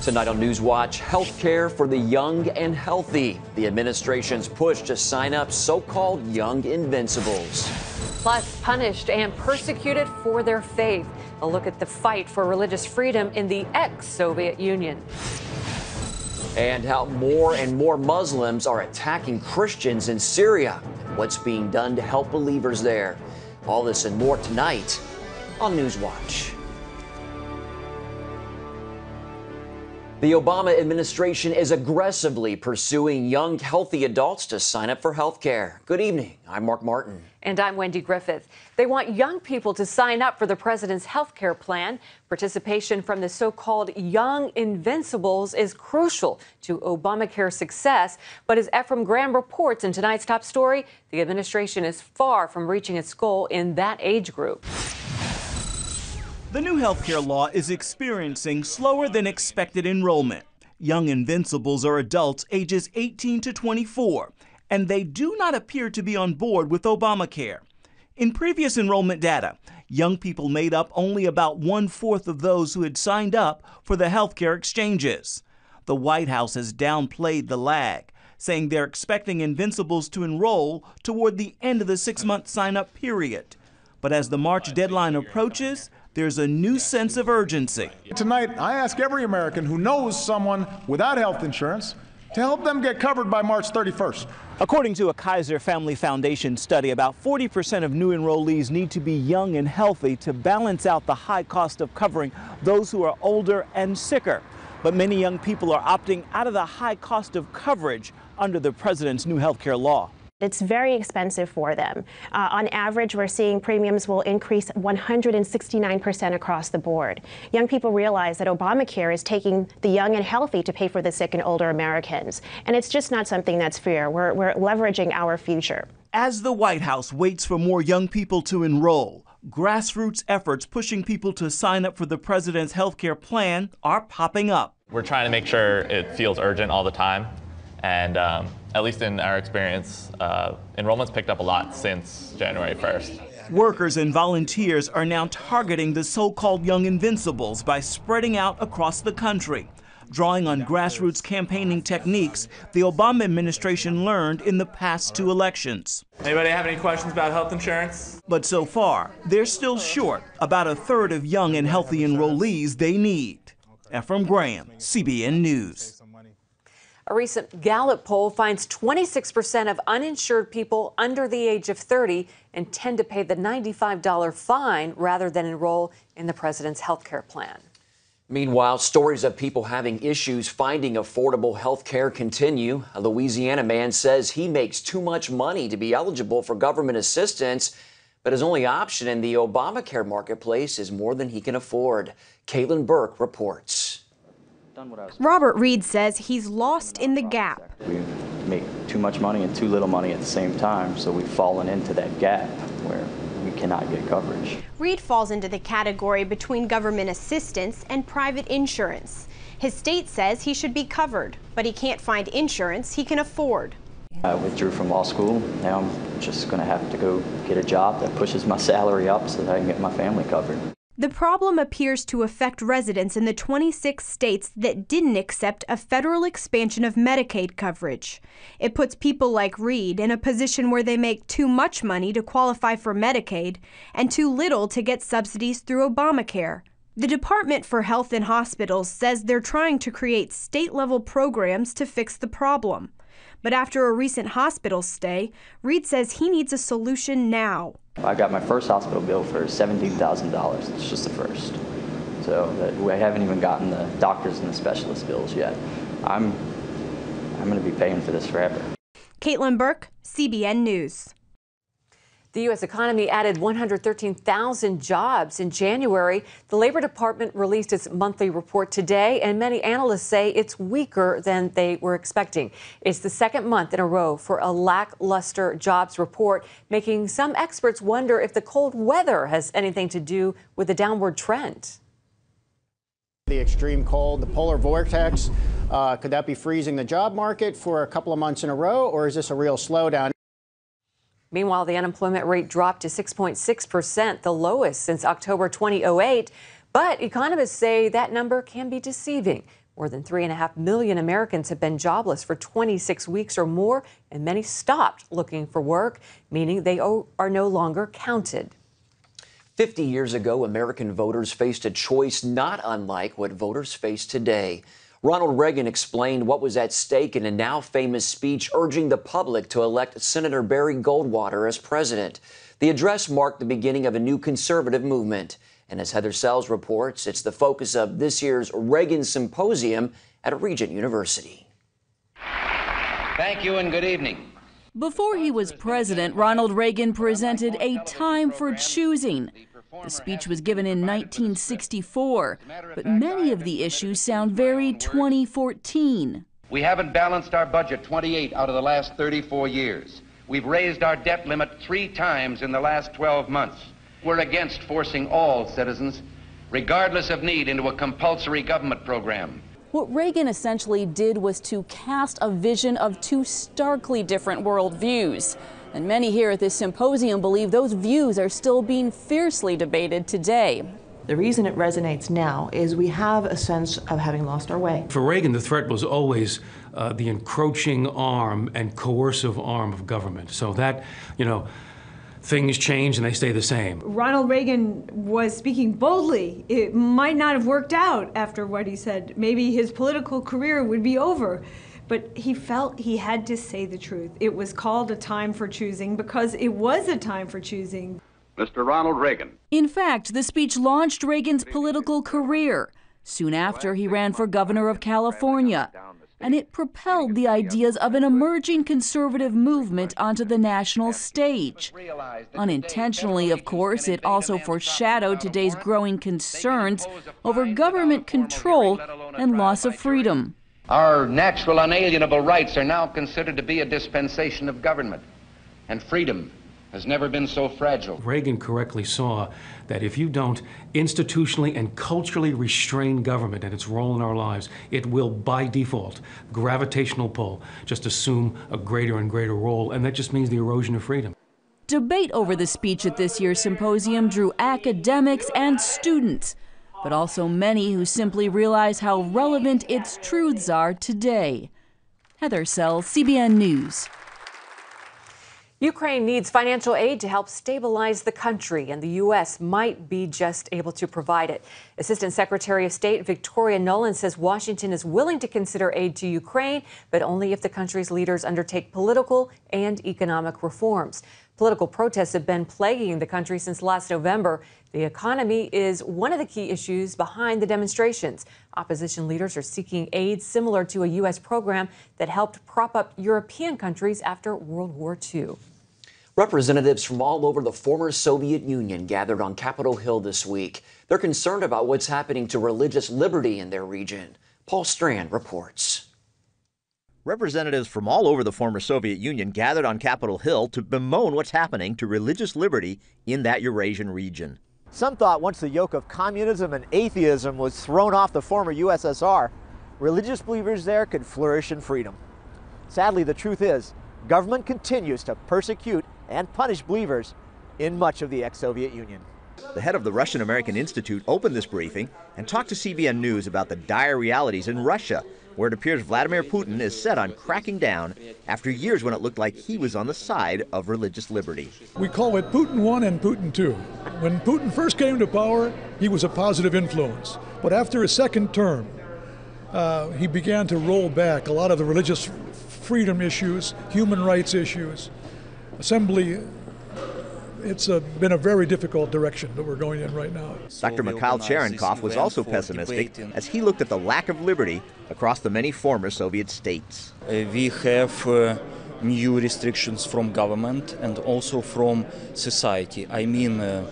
Tonight on NewsWatch, health care for the young and healthy. The administration's push to sign up so-called young invincibles. Plus, punished and persecuted for their faith. A look at the fight for religious freedom in the ex-Soviet Union. And how more and more Muslims are attacking Christians in Syria. What's being done to help believers there? All this and more tonight on NewsWatch. The Obama administration is aggressively pursuing young, healthy adults to sign up for health care. Good evening. I'm Mark Martin. And I'm Wendy Griffith. They want young people to sign up for the president's health care plan. Participation from the so-called young invincibles is crucial to Obamacare success. But as Ephraim Graham reports in tonight's top story, the administration is far from reaching its goal in that age group. The new healthcare law is experiencing slower than expected enrollment. Young invincibles are adults ages 18 to 24, and they do not appear to be on board with Obamacare. In previous enrollment data, young people made up only about 1/4 of those who had signed up for the healthcare exchanges. The White House has downplayed the lag, saying they're expecting invincibles to enroll toward the end of the 6-month sign-up period. But as the March deadline approaches, there's a new sense of urgency. Tonight, I ask every American who knows someone without health insurance to help them get covered by March 31st. According to a Kaiser Family Foundation study, about 40% of new enrollees need to be young and healthy to balance out the high cost of covering those who are older and sicker. But many young people are opting out of the high cost of coverage under the president's new health care law. It's very expensive for them. On average, we're seeing premiums will increase 169% across the board. Young people realize that Obamacare is taking the young and healthy to pay for the sick and older Americans. And it's just not something that's fair. We're leveraging our future. As the White House waits for more young people to enroll, grassroots efforts pushing people to sign up for the president's health care plan are popping up. We're trying to make sure it feels urgent all the time. And at least in our experience, enrollment's picked up a lot since January 1st. Workers and volunteers are now targeting the so-called young invincibles by spreading out across the country, drawing on grassroots campaigning techniques the Obama administration learned in the past 2 elections. Anybody have any questions about health insurance? But so far, they're still short about 1/3 of young and healthy enrollees they need. Ephraim Graham, CBN News. A recent Gallup poll finds 26% of uninsured people under the age of 30 intend to pay the $95 fine rather than enroll in the president's health care plan. Meanwhile, stories of people having issues finding affordable health care continue. A Louisiana man says he makes too much money to be eligible for government assistance, but his only option in the Obamacare marketplace is more than he can afford. Caitlin Burke reports. Robert Reed says he's lost in the gap. We make too much money and too little money at the same time, so we've fallen into that gap where we cannot get coverage. Reed falls into the category between government assistance and private insurance. His state says he should be covered, but he can't find insurance he can afford. I withdrew from law school. Now I'm just going to have to go get a job that pushes my salary up so that I can get my family covered. The problem appears to affect residents in the 26 states that didn't accept a federal expansion of Medicaid coverage. It puts people like Reed in a position where they make too much money to qualify for Medicaid and too little to get subsidies through Obamacare. The Department for Health and Hospitals says they're trying to create state-level programs to fix the problem. But after a recent hospital stay, Reed says he needs a solution now. I got my first hospital bill for $17,000. It's just the first. So we haven't even gotten the doctors and the specialist bills yet. I'm going to be paying for this forever. Caitlin Burke, CBN News. The U.S. economy added 113,000 jobs in January. The Labor Department released its monthly report today, and many analysts say it's weaker than they were expecting. It's the second month in a row for a lackluster jobs report, making some experts wonder if the cold weather has anything to do with the downward trend. The extreme cold, the polar vortex, could that be freezing the job market for a couple of months in a row, or is this a real slowdown? Meanwhile, the unemployment rate dropped to 6.6%, the lowest since October 2008. But economists say that number can be deceiving. More than 3.5 million Americans have been jobless for 26 weeks or more, and many stopped looking for work, meaning they are no longer counted. 50 years ago, American voters faced a choice not unlike what voters face today. Ronald Reagan explained what was at stake in a now famous speech urging the public to elect Senator Barry Goldwater as president. The address marked the beginning of a new conservative movement. And as Heather Sells reports, it's the focus of this year's Reagan Symposium at Regent University. Thank you and good evening. Before he was president, Ronald Reagan presented A Time for Choosing. The speech was given in 1964, but many of the issues sound very 2014. We haven't balanced our budget 28 out of the last 34 years. We've raised our debt limit 3 times in the last 12 months. We're against forcing all citizens, regardless of need, into a compulsory government program. What Reagan essentially did was to cast a vision of 2 starkly different worldviews. And many here at this symposium believe those views are still being fiercely debated today. The reason it resonates now is we have a sense of having lost our way. For Reagan, the threat was always the encroaching arm and coercive arm of government. So that, things change and they stay the same. Ronald Reagan was speaking boldly. It might not have worked out after what he said. Maybe his political career would be over. But he felt he had to say the truth. It was called A Time for Choosing because it was a time for choosing. Mr. Ronald Reagan. In fact, the speech launched Reagan's political career. Soon after, he ran for governor of California. And it propelled the ideas of an emerging conservative movement onto the national stage. Unintentionally, of course, it also foreshadowed today's growing concerns over government control and loss of freedom. Our natural unalienable rights are now considered to be a dispensation of government, and freedom has never been so fragile. Reagan correctly saw that if you don't institutionally and culturally restrain government and its role in our lives, it will, by default, gravitational pull, just assume a greater and greater role, and that just means the erosion of freedom. Debate over the speech at this year's symposium drew academics and students, but also many who simply realize how relevant its truths are today. Heather Sells, CBN News. Ukraine needs financial aid to help stabilize the country, and the U.S. might be just able to provide it. Assistant Secretary of State Victoria Nuland says Washington is willing to consider aid to Ukraine, but only if the country's leaders undertake political and economic reforms. Political protests have been plaguing the country since last November. The economy is one of the key issues behind the demonstrations. Opposition leaders are seeking aid similar to a U.S. program that helped prop up European countries after World War II. Representatives from all over the former Soviet Union gathered on Capitol Hill this week. They're concerned about what's happening to religious liberty in their region. Paul Strand reports. Representatives from all over the former Soviet Union gathered on Capitol Hill to bemoan what's happening to religious liberty in that Eurasian region. Some thought once the yoke of communism and atheism was thrown off the former USSR, religious believers there could flourish in freedom. Sadly, the truth is, government continues to persecute and punish believers in much of the ex-Soviet Union. The head of the Russian-American Institute opened this briefing and talked to CBN News about the dire realities in Russia, where it appears Vladimir Putin is set on cracking down after years when it looked like he was on the side of religious liberty. We call it Putin 1 and Putin 2. When Putin first came to power, he was a positive influence. But after his second term, he began to roll back a lot of the religious freedom issues, human rights issues, assembly. It's been a very difficult direction that we're going in right now. Dr. Mikhail Cherenkov was also pessimistic as he looked at the lack of liberty across the many former Soviet states. We have new restrictions from government and also from society. I mean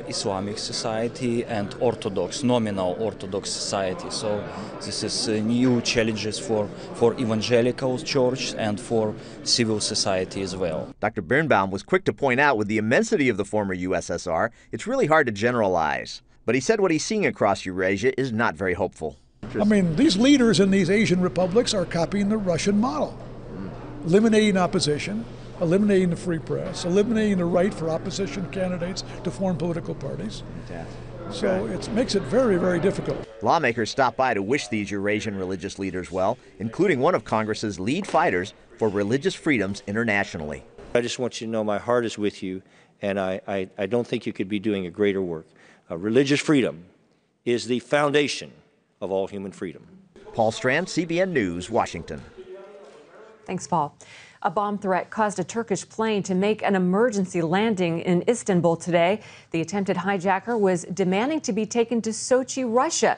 Islamic society and Orthodox, nominal Orthodox society. So this is new challenges for evangelical church and for civil society as well. Dr. Birnbaum was quick to point out with the immensity of the former USSR, it's really hard to generalize. But he said what he's seeing across Eurasia is not very hopeful. I mean, these leaders in these Asian republics are copying the Russian model, eliminating opposition, eliminating the free press, eliminating the right for opposition candidates to form political parties, So it makes it very, very difficult. Lawmakers stopped by to wish these Eurasian religious leaders well, including one of Congress's lead fighters for religious freedoms internationally. I just want you to know my heart is with you, and I don't think you could be doing a greater work. Religious freedom is the foundation of all human freedom. Paul Strand, CBN News, Washington. Thanks, Paul. A bomb threat caused a Turkish plane to make an emergency landing in Istanbul today. The attempted hijacker was demanding to be taken to Sochi, Russia.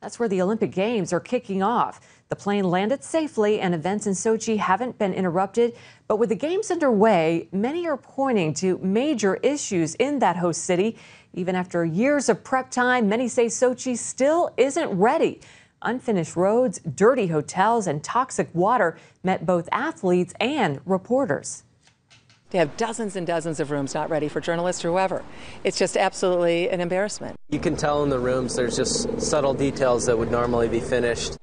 That's where the Olympic Games are kicking off. The plane landed safely and events in Sochi haven't been interrupted. But with the Games underway, many are pointing to major issues in that host city. Even after years of prep time, many say Sochi still isn't ready. Unfinished roads, dirty hotels, and toxic water met both athletes and reporters. They have dozens and dozens of rooms not ready for journalists or whoever. It's just absolutely an embarrassment. You can tell in the rooms there's just subtle details that would normally be finished.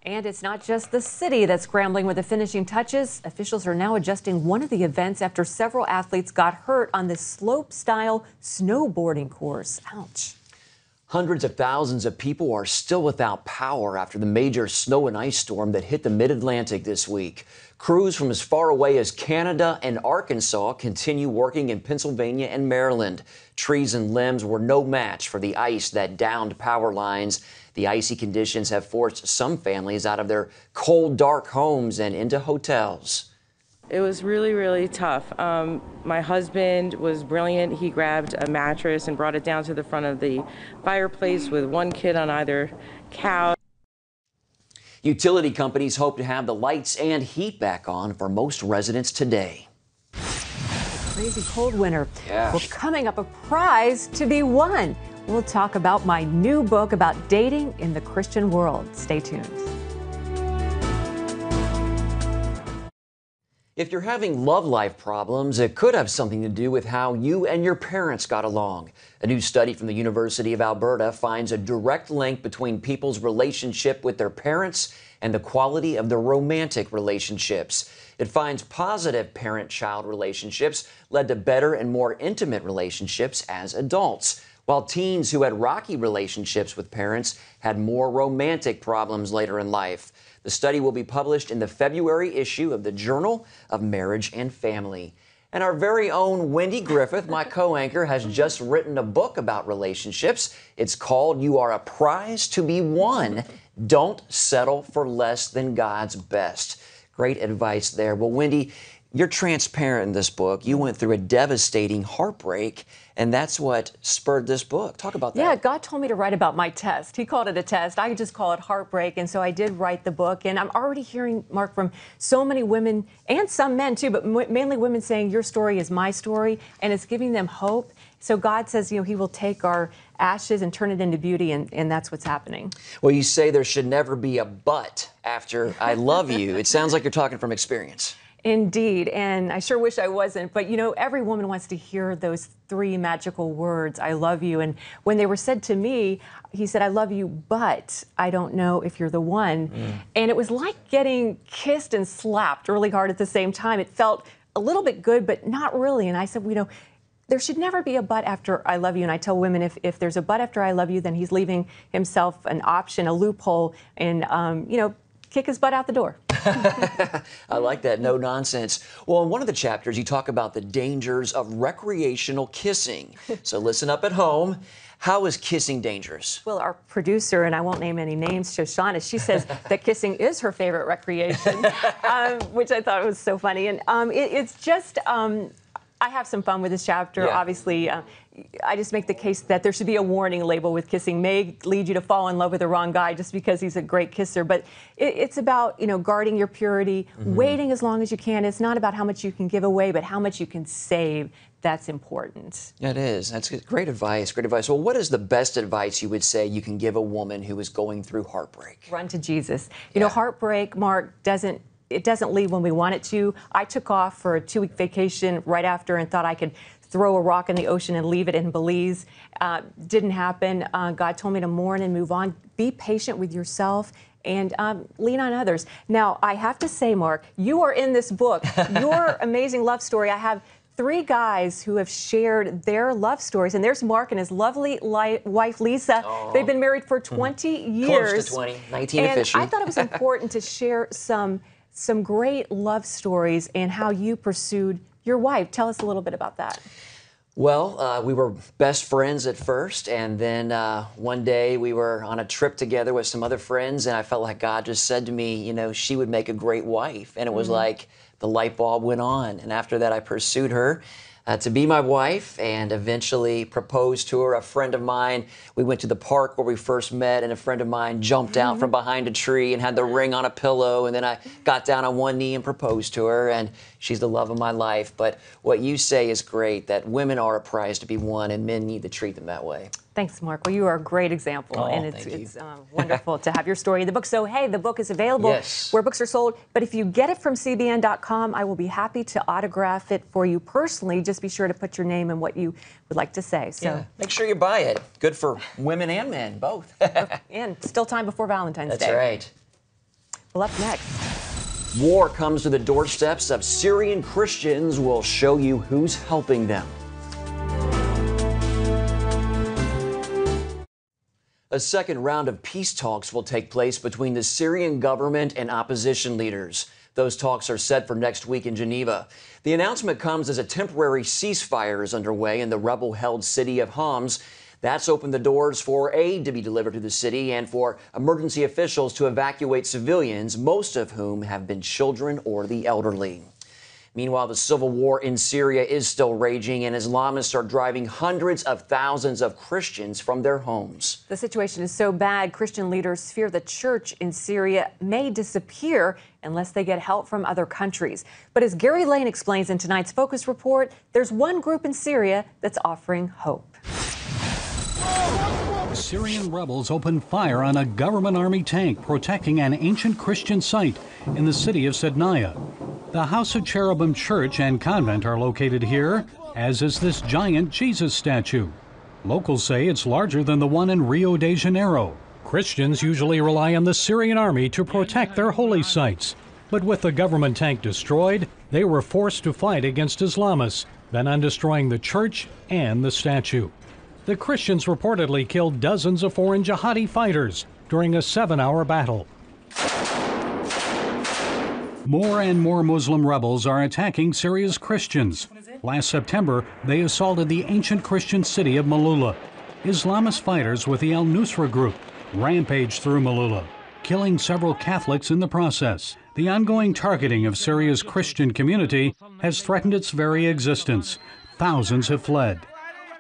And it's not just the city that's scrambling with the finishing touches. Officials are now adjusting one of the events after several athletes got hurt on this slope-style snowboarding course. Ouch. Hundreds of thousands of people are still without power after the major snow and ice storm that hit the mid-Atlantic this week. Crews from as far away as Canada and Arkansas continue working in Pennsylvania and Maryland. Trees and limbs were no match for the ice that downed power lines. The icy conditions have forced some families out of their cold, dark homes and into hotels. It was really, really tough. My husband was brilliant. He grabbed a mattress and brought it down to the front of the fireplace with one kid on either couch. Utility companies hope to have the lights and heat back on for most residents today. Crazy cold winter. Yeah. Well, coming up, a prize to be won. We'll talk about my new book about dating in the Christian world. Stay tuned. If you're having love life problems, it could have something to do with how you and your parents got along. A new study from the University of Alberta finds a direct link between people's relationship with their parents and the quality of their romantic relationships. It finds positive parent-child relationships led to better and more intimate relationships as adults, while teens who had rocky relationships with parents had more romantic problems later in life. The study will be published in the February issue of the Journal of Marriage and Family. And our very own Wendy Griffith, my co-anchor, has just written a book about relationships. It's called You Are a Prize to Be Won. Don't settle for less than God's best. Great advice there. Well, Wendy, you're transparent in this book. You went through a devastating heartbreak, and that's what spurred this book. Talk about that. Yeah, God told me to write about my test. He called it a test. I just call it heartbreak. And so I did write the book. And I'm already hearing, Mark, from so many women and some men too, but mainly women saying your story is my story, and it's giving them hope. So God says, He will take our ashes and turn it into beauty, and that's what's happening. Well, you say there should never be a but after I love you. It sounds like you're talking from experience. Indeed, and I sure wish I wasn't, but every woman wants to hear those three magical words, I love you. And when they were said to me, he said, I love you, but I don't know if you're the one. And it was like getting kissed and slapped really hard at the same time. It felt a little bit good, but not really. And I said, there should never be a but after I love you. And I tell women, if there's a but after I love you, then he's leaving himself an option, a loophole, and, kick his butt out the door. I like that. No nonsense. Well, in one of the chapters, you talk about the dangers of recreational kissing. So listen up at home. How is kissing dangerous? Well, our producer, and I won't name any names, Shoshana, she says that kissing is her favorite recreation, which I thought was so funny. And it's just, I have some fun with this chapter. Yeah. Obviously, I just make the case that there should be a warning label with kissing. May lead you to fall in love with the wrong guy just because he's a great kisser. But it's about, guarding your purity, waiting as long as you can. It's not about how much you can give away, but how much you can save. That's important. It is. That's great advice. Great advice. Well, what is the best advice you would say you can give a woman who is going through heartbreak? Run to Jesus. Heartbreak, Mark, doesn't leave when we want it to. I took off for a 2-week vacation right after and thought I could throw a rock in the ocean and leave it in Belize. Didn't happen. God told me to mourn and move on. Be patient with yourself and lean on others. Now, I have to say, Mark, you are in this book. Your amazing love story. I have three guys who have shared their love stories. And there's Mark and his lovely wife, Lisa. Oh. They've been married for 20 years. Close to 20, 19 and officially. I thought it was important to share some great love stories and how you pursued your wife. Tell us a little bit about that. Well, we were best friends at first, and then one day we were on a trip together with some other friends, and I felt like God just said to me, you know, she would make a great wife. And it was like the light bulb went on. And after that, I pursued her to be my wife and eventually proposed to her. A friend of mine, we went to the park where we first met, and a friend of mine jumped out from behind a tree and had the ring on a pillow. And then I got down on one knee and proposed to her, and she's the love of my life. But what you say is great, that women are a prize to be won, and men need to treat them that way. Thanks, Mark. Well, you are a great example, and it's wonderful to have your story in the book. So, hey, the book is available where books are sold. But if you get it from CBN.com, I will be happy to autograph it for you personally. Just be sure to put your name and what you would like to say. So, make sure you buy it. Good for women and men, both. And still time before Valentine's Day. That's right. Well, up next. War comes to the doorsteps of Syrian Christians. We'll show you who's helping them. A second round of peace talks will take place between the Syrian government and opposition leaders. Those talks are set for next week in Geneva. The announcement comes as a temporary ceasefire is underway in the rebel-held city of Homs. That's opened the doors for aid to be delivered to the city and for emergency officials to evacuate civilians, most of whom have been children or the elderly. Meanwhile, the civil war in Syria is still raging, and Islamists are driving hundreds of thousands of Christians from their homes. The situation is so bad, Christian leaders fear the church in Syria may disappear unless they get help from other countries. But as Gary Lane explains in tonight's Focus Report, there's one group in Syria that's offering hope. Syrian rebels opened fire on a government army tank protecting an ancient Christian site in the city of Sednaya. The House of Cherubim Church and Convent are located here, as is this giant Jesus statue. Locals say it's larger than the one in Rio de Janeiro. Christians usually rely on the Syrian army to protect their holy sites. But with the government tank destroyed, they were forced to fight against Islamists, bent on destroying the church and the statue. The Christians reportedly killed dozens of foreign jihadi fighters during a 7-hour battle. More and more Muslim rebels are attacking Syria's Christians. Last September, they assaulted the ancient Christian city of Malula. Islamist fighters with the al-Nusra group rampaged through Malula, killing several Catholics in the process. The ongoing targeting of Syria's Christian community has threatened its very existence. Thousands have fled.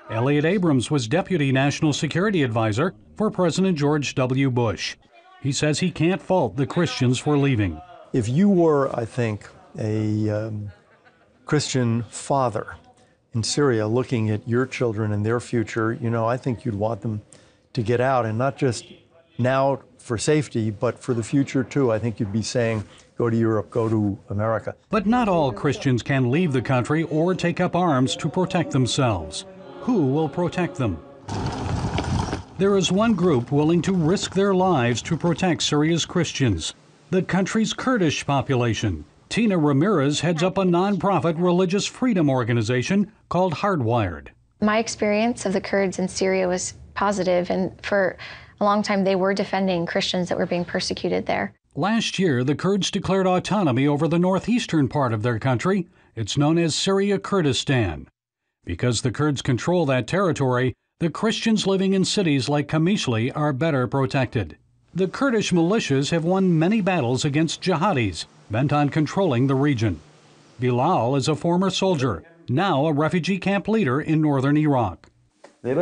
Elliot Abrams was Deputy National Security Advisor for President George W. Bush. He says he can't fault the Christians for leaving. If you were, I think, a Christian father in Syria looking at your children and their future, you know, I think you'd want them to get out, and not just now for safety, but for the future too. I think you'd be saying, go to Europe, go to America. But not all Christians can leave the country or take up arms to protect themselves. Who will protect them? There is one group willing to risk their lives to protect Syria's Christians, the country's Kurdish population. Tina Ramirez heads up a nonprofit religious freedom organization called Hardwired. My experience of the Kurds in Syria was positive, and for a long time they were defending Christians that were being persecuted there. Last year, the Kurds declared autonomy over the northeastern part of their country. It's known as Syria Kurdistan. Because the Kurds control that territory, the Christians living in cities like Qamishli are better protected. The Kurdish militias have won many battles against jihadis, bent on controlling the region. Bilal is a former soldier, now a refugee camp leader in northern Iraq. We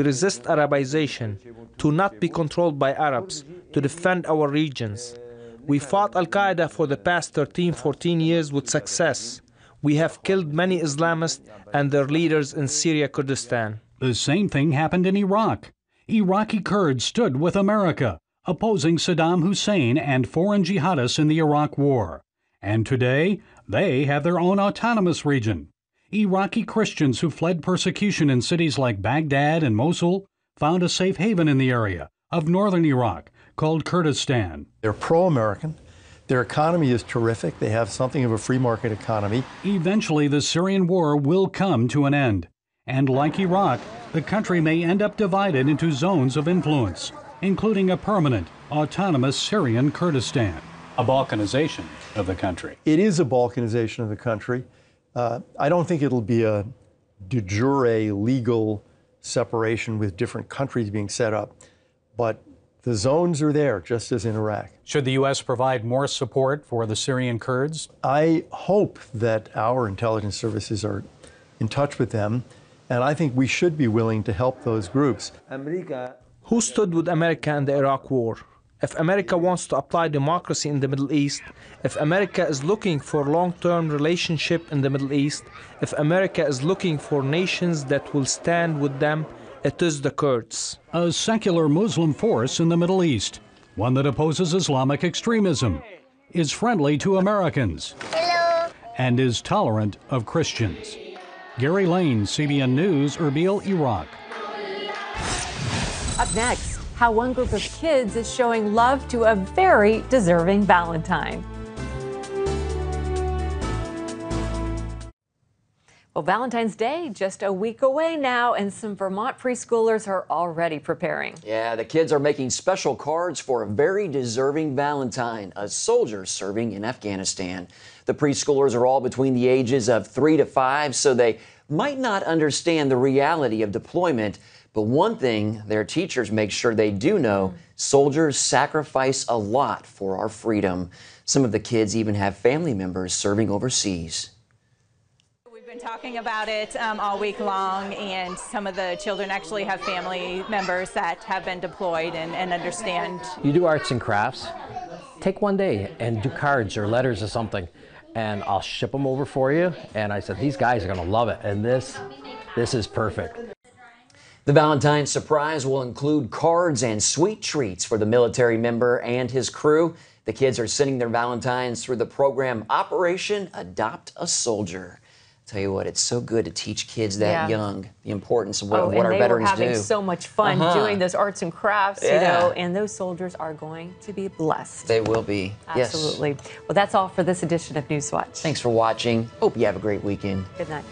resist Arabization, to not be controlled by Arabs, to defend our regions. We fought Al-Qaeda for the past 13-14 years with success. We have killed many Islamists and their leaders in Syria Kurdistan. The same thing happened in Iraq. Iraqi Kurds stood with America, opposing Saddam Hussein and foreign jihadists in the Iraq War. And today, they have their own autonomous region. Iraqi Christians who fled persecution in cities like Baghdad and Mosul found a safe haven in the area of northern Iraq called Kurdistan. They're pro-American. Their economy is terrific. They have something of a free market economy. Eventually, the Syrian war will come to an end. And like Iraq, the country may end up divided into zones of influence, including a permanent, autonomous Syrian Kurdistan, a balkanization of the country. It is a balkanization of the country. I don't think it'll be a de jure legal separation with different countries being set up, but the zones are there, just as in Iraq. Should the U.S. provide more support for the Syrian Kurds? I hope that our intelligence services are in touch with them, and I think we should be willing to help those groups. Who stood with America in the Iraq War? If America wants to apply democracy in the Middle East, if America is looking for long-term relationship in the Middle East, if America is looking for nations that will stand with them, it is the Kurds. A secular Muslim force in the Middle East, one that opposes Islamic extremism, is friendly to Americans, and is tolerant of Christians. Gary Lane, CBN News, Erbil, Iraq. Up next, how one group of kids is showing love to a very deserving Valentine. Well, Valentine's Day just a week away now, and some Vermont preschoolers are already preparing. Yeah, the kids are making special cards for a very deserving Valentine, a soldier serving in Afghanistan. The preschoolers are all between the ages of 3 to 5, so they might not understand the reality of deployment. But one thing their teachers make sure they do know, soldiers sacrifice a lot for our freedom. Some of the kids even have family members serving overseas. We've been talking about it all week long, and some of the children actually have family members that have been deployed and understand. You do arts and crafts, take one day and do cards or letters or something, and I'll ship them over for you. And I said, these guys are gonna love it, and this is perfect. The Valentine's surprise will include cards and sweet treats for the military member and his crew. The kids are sending their Valentines through the program Operation Adopt a Soldier. Tell you what, it's so good to teach kids that young the importance of what our veterans do. And they were having so much fun doing those arts and crafts, you know, and those soldiers are going to be blessed. They will be. Absolutely. Well, that's all for this edition of NewsWatch. Thanks for watching. Hope you have a great weekend. Good night.